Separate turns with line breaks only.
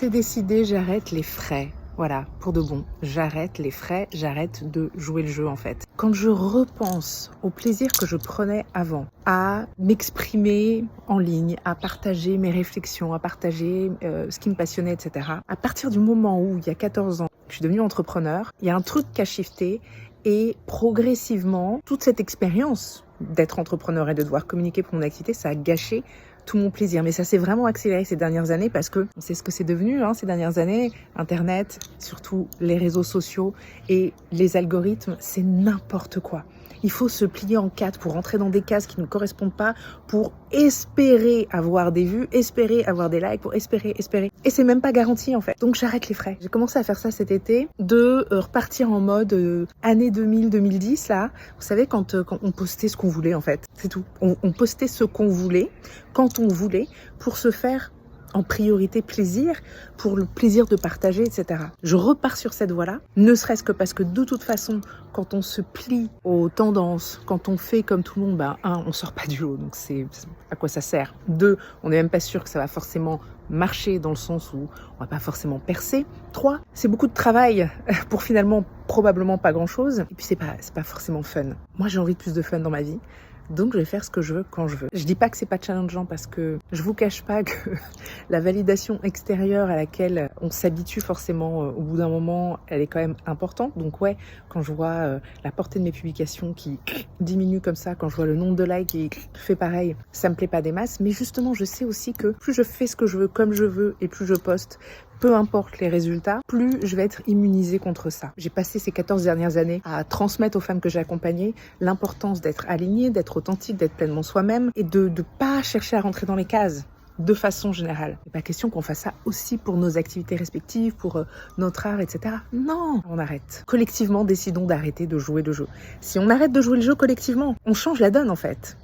c'est décidé, j'arrête les frais. Voilà, pour de bon. J'arrête les frais, j'arrête de jouer le jeu en fait. Quand je repense au plaisir que je prenais avant, à m'exprimer en ligne, à partager mes réflexions, à partager ce qui me passionnait, etc. À partir du moment où, il y a 14 ans, je suis devenue entrepreneur, il y a un truc qui a shifté et progressivement, toute cette expérience d'être entrepreneur et de devoir communiquer pour mon activité, ça a gâché tout mon plaisir. Mais ça s'est vraiment accéléré ces dernières années parce que c'est ce que c'est devenu ces dernières années. Internet, surtout les réseaux sociaux et les algorithmes, c'est n'importe quoi. Il faut se plier en quatre pour rentrer dans des cases qui ne correspondent pas, pour espérer avoir des vues, espérer avoir des likes, pour espérer. Et c'est même pas garanti en fait. Donc j'arrête les frais. J'ai commencé à faire ça cet été, de repartir en mode année 2000-2010 là. Vous savez, quand on postait ce qu'on voulait en fait. C'est tout. On postait ce qu'on voulait, quand on voulait, pour se faire en priorité plaisir, pour le plaisir de partager, etc. Je repars sur cette voie-là, ne serait-ce que parce que de toute façon, quand on se plie aux tendances, quand on fait comme tout le monde, on sort pas du lot, donc c'est à quoi ça sert. 2, on n'est même pas sûr que ça va forcément marcher dans le sens où on va pas forcément percer. 3, c'est beaucoup de travail pour finalement probablement pas grand-chose. Et puis c'est pas forcément fun. Moi, j'ai envie de plus de fun dans ma vie. Donc, je vais faire ce que je veux quand je veux. Je dis pas que c'est pas challengeant parce que je vous cache pas que la validation extérieure à laquelle on s'habitue forcément au bout d'un moment, elle est quand même importante. Donc ouais, quand je vois la portée de mes publications qui diminue comme ça, quand je vois le nombre de likes qui fait pareil, ça me plaît pas des masses. Mais justement, je sais aussi que plus je fais ce que je veux comme je veux et plus je poste, peu importe les résultats, plus je vais être immunisée contre ça. J'ai passé ces 14 dernières années à transmettre aux femmes que j'ai accompagnées l'importance d'être alignée, d'être authentique, d'être pleinement soi-même et de ne pas chercher à rentrer dans les cases. De façon générale. Il n'est pas question qu'on fasse ça aussi pour nos activités respectives, pour notre art, etc. Non, on arrête. Collectivement, décidons d'arrêter de jouer le jeu. Si on arrête de jouer le jeu collectivement, on change la donne en fait.